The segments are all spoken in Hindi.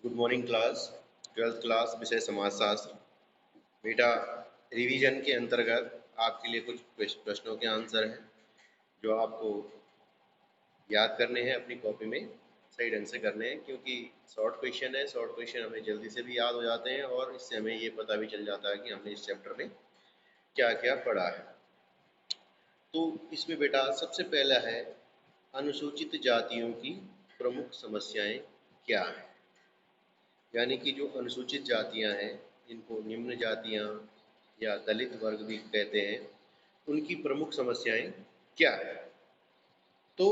Good morning class. 12th class विषय समाजशास्त्र। बेटा, रिवीजन के अंतर्गत आपके लिए कुछ प्रश्नों के आंसर हैं जो आपको याद करने हैं, अपनी कॉपी में सही ढंग से करने हैं, क्योंकि शॉर्ट क्वेश्चन है। शॉर्ट क्वेश्चन हमें जल्दी से भी याद हो जाते हैं और इससे हमें ये पता भी चल जाता है कि हमने इस चैप्टर में क्या क्या पढ़ा है। तो इसमें बेटा सबसे पहला है, अनुसूचित जातियों की प्रमुख समस्याएं क्या हैं। यानी कि जो अनुसूचित जातियां हैं, इनको निम्न जातियां या दलित वर्ग भी कहते हैं, उनकी प्रमुख समस्याएं क्या है। तो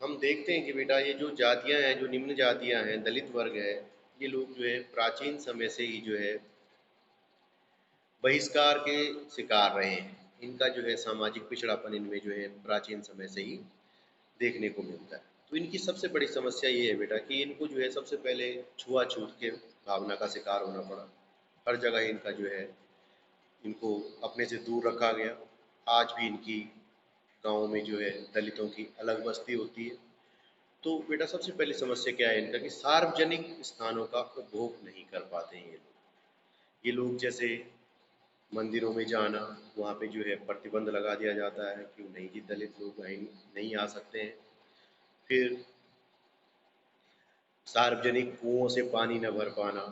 हम देखते हैं कि बेटा ये जो जातियां हैं, जो निम्न जातियां हैं, दलित वर्ग है, ये लोग जो है प्राचीन समय से ही जो है बहिष्कार के शिकार रहे हैं। इनका जो है सामाजिक पिछड़ापन इनमें जो है प्राचीन समय से ही देखने को मिलता है। तो इनकी सबसे बड़ी समस्या ये है बेटा कि इनको जो है सबसे पहले छुआछूत के भावना का शिकार होना पड़ा। हर जगह इनका जो है इनको अपने से दूर रखा गया। आज भी इनकी गाँव में जो है दलितों की अलग बस्ती होती है। तो बेटा सबसे पहली समस्या क्या है इनका कि सार्वजनिक स्थानों का उपभोग नहीं कर पाते हैं ये लोग जैसे मंदिरों में जाना, वहाँ पे जो है प्रतिबंध लगा दिया जाता है कि नहीं जी, दलित लोग नहीं आ सकते हैं। फिर सार्वजनिक कुओं से पानी न भर पाना,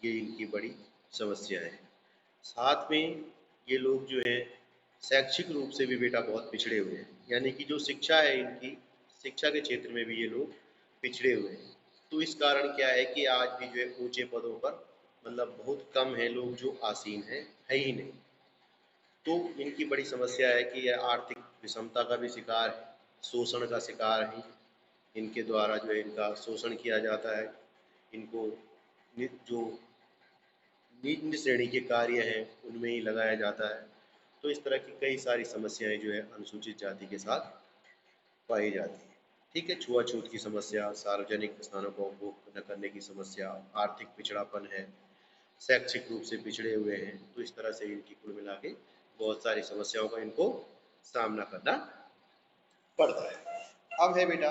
ये इनकी बड़ी समस्या है। साथ में ये लोग जो है शैक्षिक रूप से भी बेटा बहुत पिछड़े हुए हैं। यानी कि जो शिक्षा है इनकी, शिक्षा के क्षेत्र में भी ये लोग पिछड़े हुए हैं। तो इस कारण क्या है कि आज भी जो है ऊंचे पदों पर मतलब बहुत कम है लोग जो आसीन है ही नहीं। तो इनकी बड़ी समस्या है कि यह आर्थिक विषमता का भी शिकार है, शोषण का शिकार है। इनके द्वारा जो है इनका शोषण किया जाता है। इनको जो निम्न श्रेणी के कार्य हैं उनमें ही लगाया जाता है। तो इस तरह की कई सारी समस्याएं जो है अनुसूचित जाति के साथ पाई जाती है। ठीक है, छुआछूत की समस्या, सार्वजनिक स्थानों का उपभोग न करने की समस्या, आर्थिक पिछड़ापन है, शैक्षिक रूप से पिछड़े हुए हैं। तो इस तरह से इनकी कुल मिला के बहुत सारी समस्याओं का इनको सामना करना पड़ता है। अब है बेटा,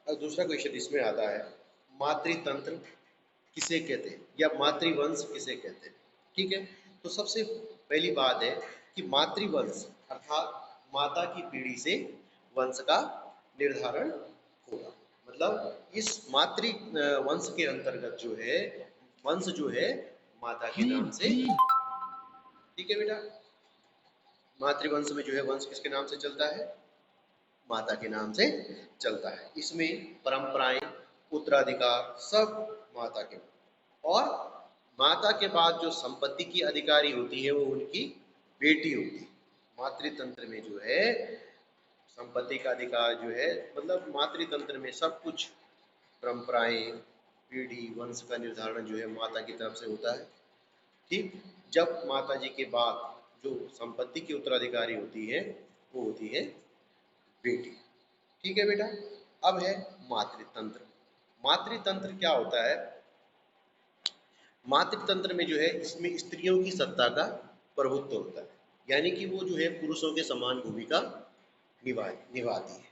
अब दूसरा क्वेश्चन इसमें आता है, मातृतंत्र किसे कहते हैं या मातृवंश किसे कहते हैं। ठीक है, तो सबसे पहली बात है कि मातृवंश अर्थात माता की पीढ़ी से वंश का निर्धारण होगा। मतलब इस मातृ वंश के अंतर्गत जो है वंश जो है माता के नाम से, ठीक है बेटा, मातृवंश में जो है वंश किसके नाम से चलता है, माता के नाम से चलता है। इसमें परंपराएं, उत्तराधिकार सब माता के, और माता के बाद जो संपत्ति की अधिकारी होती है वो उनकी बेटी होती है। मातृतंत्र में जो है संपत्ति का अधिकार जो है, मतलब मातृतंत्र में सब कुछ परंपराएं, पीढ़ी, वंश का निर्धारण जो है माता की तरफ से होता है। ठीक, जब माता जी के बाद जो संपत्ति की उत्तराधिकारी होती है वो होती है बेटी। ठीक है बेटा, अब है मातृतंत्र। मातृतंत्र क्या होता है, मातृतंत्र में जो है इसमें स्त्रियों की सत्ता का प्रभुत्व होता है। यानी कि वो जो है पुरुषों के समान भूमिका निभाती है।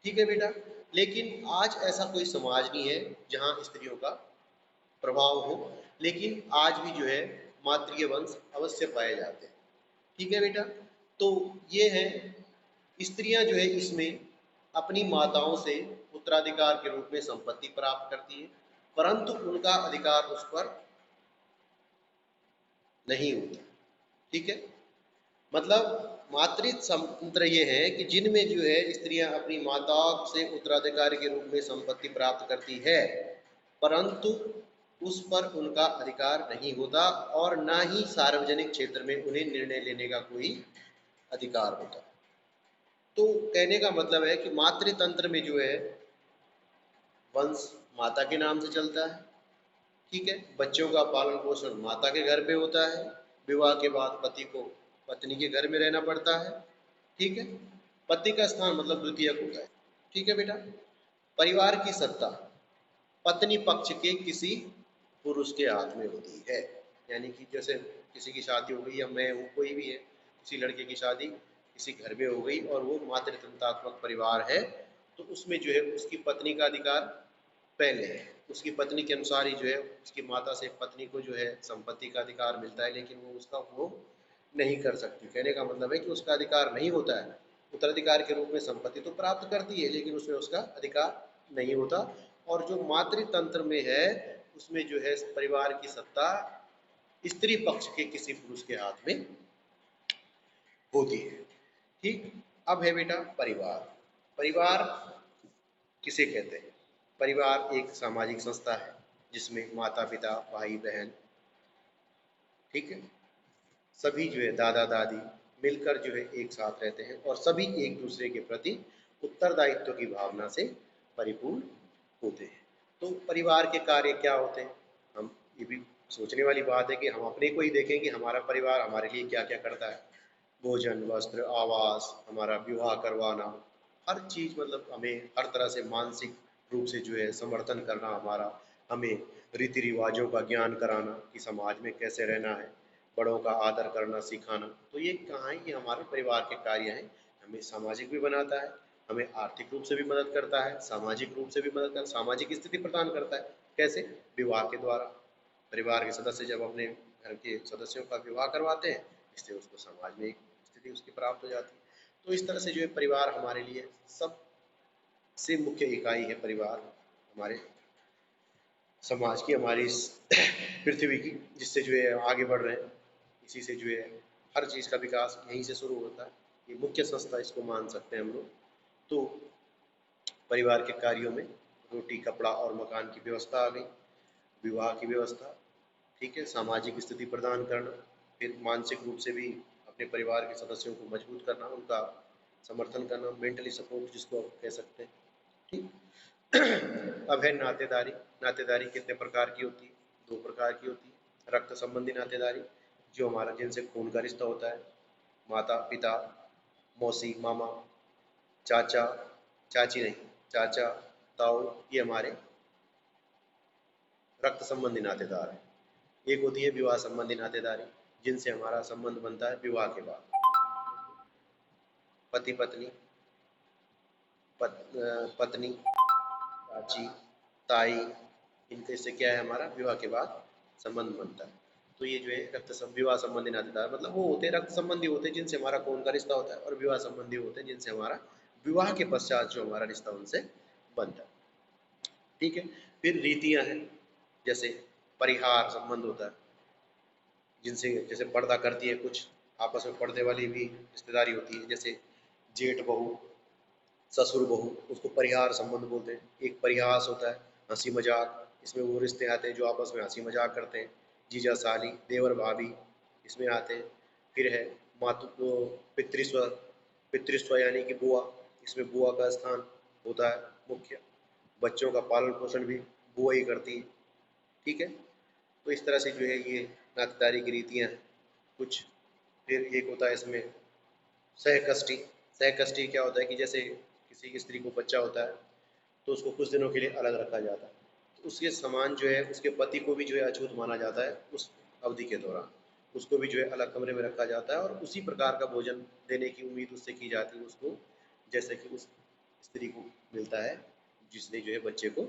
ठीक है बेटा, लेकिन आज ऐसा कोई समाज नहीं है जहाँ स्त्रियों का प्रभाव हो, लेकिन आज भी जो है मातृ वंश अवश्य पाए जाते हैं। ठीक है बेटा, तो ये है, स्त्रियां जो है इसमें अपनी माताओं से उत्तराधिकार के रूप में संपत्ति प्राप्त करती है, परंतु उनका अधिकार उस पर नहीं होता। ठीक है, मतलब मातृ तंत्र ये है कि जिनमें जो है स्त्रियां अपनी माताओं से उत्तराधिकारी के रूप में संपत्ति प्राप्त करती है, परंतु उस पर उनका अधिकार नहीं होता और ना ही सार्वजनिक क्षेत्र में उन्हें निर्णय लेने का कोई अधिकार होता। तो कहने का मतलब है कि मातृतंत्र में जो है वंश माता के नाम से चलता है। ठीक है, बच्चों का पालन पोषण माता के घर पे होता है, विवाह के बाद पति को पत्नी के घर में रहना पड़ता है। ठीक है, पति का स्थान मतलब द्वितीयक होता है। ठीक है बेटा, परिवार की सत्ता पत्नी पक्ष के किसी पुरुष के हाथ में होती है। यानी कि जैसे किसी की शादी हो गई या मैं हूँ, कोई भी है, किसी लड़के की शादी किसी घर में हो गई और वो मातृतंत्रात्मक परिवार है, तो उसमें जो है उसकी पत्नी का अधिकार पहले है, उसकी पत्नी के अनुसार ही जो है उसकी माता से पत्नी को जो है संपत्ति का अधिकार मिलता है, लेकिन वो उसका उपभोग नहीं कर सकती। कहने का मतलब है कि उसका अधिकार नहीं होता है। उत्तराधिकार के रूप में संपत्ति तो प्राप्त करती है, लेकिन उसमें उसका अधिकार नहीं होता। और जो मातृतंत्र में है उसमें जो है परिवार की सत्ता स्त्री पक्ष के किसी पुरुष के हाथ में होती है। ठीक। अब है बेटा परिवार। परिवार किसे कहते हैं? परिवार एक सामाजिक संस्था है जिसमें माता पिता भाई बहन, ठीक है, सभी जो है दादा दादी मिलकर जो है एक साथ रहते हैं और सभी एक दूसरे के प्रति उत्तरदायित्व की भावना से परिपूर्ण होते हैं। तो परिवार के कार्य क्या होते हैं? हम ये भी सोचने वाली बात है कि हम अपने को ही देखें कि हमारा परिवार हमारे लिए क्या क्या करता है। भोजन, वस्त्र, आवास, हमारा विवाह करवाना, हर चीज़, मतलब हमें हर तरह से मानसिक रूप से जो है समर्थन करना हमारा, हमें रीति रिवाजों का ज्ञान कराना कि समाज में कैसे रहना है, बड़ों का आदर करना सिखाना। तो ये कहाँ है, ये हमारे परिवार के कार्य हैं। हमें सामाजिक भी बनाता है, हमें आर्थिक रूप से भी मदद करता है, सामाजिक रूप से भी मदद करता है, सामाजिक स्थिति प्रदान करता है। कैसे? विवाह के द्वारा। परिवार के सदस्य जब अपने घर के सदस्यों का विवाह करवाते हैं, इससे उसको समाज में एक स्थिति उसकी प्राप्त हो जाती है। तो इस तरह से जो है परिवार हमारे लिए सबसे मुख्य इकाई है। परिवार हमारे समाज की, हमारी इस पृथ्वी की, जिससे जो है आगे बढ़ रहे हैं। इसी से जो है हर चीज़ का विकास यहीं से शुरू होता है। ये मुख्य संस्था इसको मान सकते हैं हम लोग। तो परिवार के कार्यों में रोटी कपड़ा और मकान की व्यवस्था आ गई, विवाह की व्यवस्था, ठीक है, सामाजिक स्थिति प्रदान करना, फिर मानसिक रूप से भी अपने परिवार के सदस्यों को मजबूत करना, उनका समर्थन करना, मेंटली सपोर्ट जिसको आप कह सकते हैं। ठीक। अब है नातेदारी। नातेदारी कितने प्रकार की होती है? दो प्रकार की होती है। रक्त संबंधी नातेदारी, जो हमारा जिनसे खून का रिश्ता होता है, माता पिता, मौसी मामा, चाचा चाची नहीं, चाचा ताऊ, ये हमारे रक्त संबंधी नातेदार हैं। एक होती है विवाह संबंधी नातेदारी, जिनसे हमारा संबंध बनता है विवाह के बाद। पति पत्नी, पत्नी, चाची, ताई, इनके से क्या है, हमारा विवाह के बाद संबंध बनता है। तो ये जो है विवाह संबंधी नातेदार, मतलब वो होते हैं रक्त संबंधी होते हैं जिनसे हमारा खून का रिश्ता होता है, और विवाह संबंधी होते हैं जिनसे हमारा विवाह के पश्चात जो हमारा रिश्ता उनसे बनता है। ठीक है। फिर रीतियां हैं, जैसे परिहार संबंध होता है, जिनसे जैसे पर्दा करती है, कुछ आपस में पर्दे वाली भी रिश्तेदारी होती है, जैसे जेठ बहू, ससुर बहू, उसको परिहार संबंध बोलते हैं। एक परिहास होता है, हंसी मजाक, इसमें वो रिश्ते आते हैं जो आपस में हंसी मजाक करते हैं। जीजा साली, देवर भाभी इसमें आते हैं। फिर है मातु पितृस्व, पितृस्व यानी कि बुआ, इसमें बुआ का स्थान होता है मुख्य। बच्चों का पालन पोषण भी बुआ ही करती है। ठीक है। तो इस तरह से जो है ये नातेदारी की रीतियाँ हैं कुछ। फिर एक होता है इसमें सहकष्टी। सहकष्टी क्या होता है कि जैसे किसी की स्त्री को बच्चा होता है तो उसको कुछ दिनों के लिए अलग रखा जाता है, तो उसके समान जो है उसके पति को भी जो है अछूत माना जाता है उस अवधि के दौरान। उसको भी जो है अलग कमरे में रखा जाता है और उसी प्रकार का भोजन देने की उम्मीद उससे की जाती है उसको, जैसे कि उस स्त्री को मिलता है जिसने जो है बच्चे को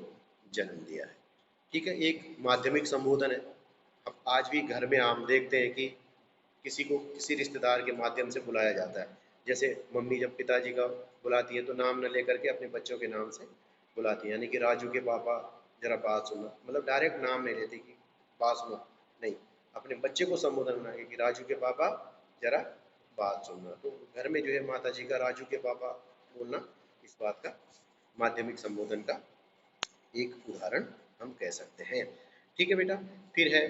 जन्म दिया है। ठीक है। एक माध्यमिक संबोधन है। अब आज भी घर में हम देखते हैं कि किसी को किसी रिश्तेदार के माध्यम से बुलाया जाता है। जैसे मम्मी जब पिताजी का बुलाती है तो नाम न लेकर के अपने बच्चों के नाम से बुलाती है, यानी कि राजू के पापा जरा बात सुनना, मतलब डायरेक्ट नाम नहीं लेती कि बात सुनो, नहीं, अपने बच्चे को संबोधन बना कि राजू के पापा जरा बात सुनना। तो घर में जो है माता जी का राजू के पापा बोलना इस बात का माध्यमिक संबोधन का एक उदाहरण हम कह सकते हैं। ठीक है बेटा। फिर है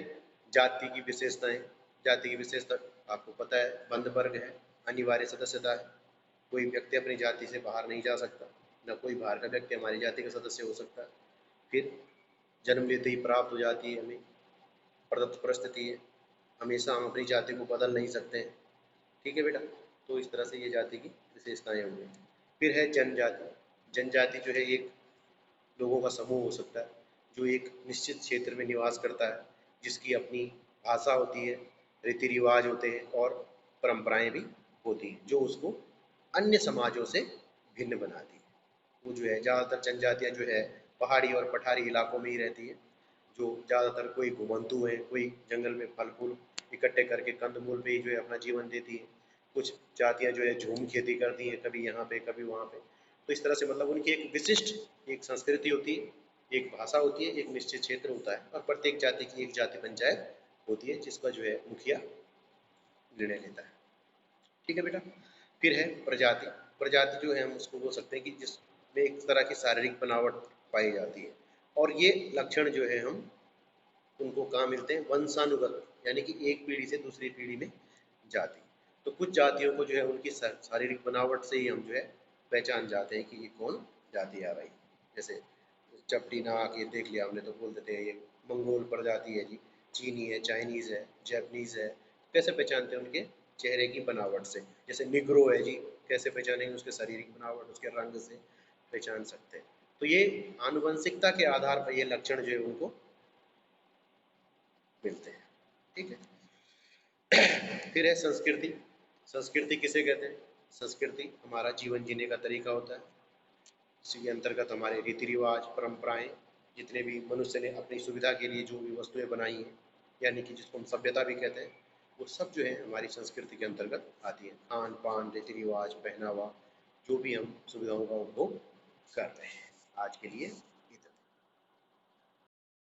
जाति की विशेषताएं। जाति की विशेषता आपको पता है, बंध वर्ग है, अनिवार्य सदस्यता है। कोई व्यक्ति अपनी जाति से बाहर नहीं जा सकता, न कोई बाहर का व्यक्ति हमारी जाति का सदस्य हो सकता है। फिर जन्म लेते ही प्राप्त हो जाती है हमें प्रदत्त परिस्थिति है, हमेशा हम अपनी जाति को बदल नहीं सकते हैं। ठीक है बेटा। तो इस तरह से ये जाति की विशेषताएं होंगी। फिर है जनजाति। जनजाति जो है एक लोगों का समूह हो सकता है जो एक निश्चित क्षेत्र में निवास करता है, जिसकी अपनी भाषा होती है, रीति रिवाज होते हैं और परंपराएं भी होती हैं जो उसको अन्य समाजों से भिन्न बनाती है। वो जो है ज़्यादातर जनजातियाँ जो है पहाड़ी और पठारी इलाकों में ही रहती है, जो ज़्यादातर कोई घुमंतू है, कोई जंगल में फल फूल इकट्ठे करके कंदमूल पे ही जो है अपना जीवन देती है। कुछ जातियाँ जो है झूम खेती करती हैं, कभी यहाँ पे कभी वहाँ पे। तो इस तरह से मतलब उनकी एक विशिष्ट एक संस्कृति होती है, एक भाषा होती है, एक निश्चित क्षेत्र होता है, और प्रत्येक जाति की एक जाति पंचायत होती है जिसका जो है मुखिया निर्णय लेता है। ठीक है बेटा। फिर है प्रजाति। प्रजाति जो है हम उसको बोल सकते हैं कि जिसमें एक तरह की शारीरिक बनावट पाई जाती है, और ये लक्षण जो है हम उनको कहाँ मिलते हैं, वंशानुगत, यानी कि एक पीढ़ी से दूसरी पीढ़ी में जाती। तो कुछ जातियों को जो है उनकी शारीरिक बनावट से ही हम जो है पहचान जाते हैं कि ये कौन जाति आ रही। जैसे चपटी नाक ये देख लिया हमने तो बोल देते हैं ये मंगोल प्रजाति है जी, चीनी है, चाइनीज़ है, जैपनीज़ है। कैसे पहचानते हैं, उनके चेहरे की बनावट से। जैसे निग्रो है जी, कैसे पहचानेंगे, उसके शारीरिक बनावट, उसके रंग से पहचान सकते हैं। तो ये आनुवंशिकता के आधार पर ये लक्षण जो है उनको मिलते हैं। ठीक है। फिर है संस्कृति। संस्कृति किसे कहते हैं? संस्कृति हमारा जीवन जीने का तरीका होता है। इसी के अंतर्गत हमारे रीति रिवाज, परंपराएं, जितने भी मनुष्य ने अपनी सुविधा के लिए जो भी वस्तुएं बनाई हैं, यानी कि जिसको हम सभ्यता भी कहते हैं, वो सब जो है हमारी संस्कृति के अंतर्गत आती है। खान पान, रीति रिवाज, पहनावा, जो भी हम सुविधाओं का उपभोग कर रहे हैं। आज के लिए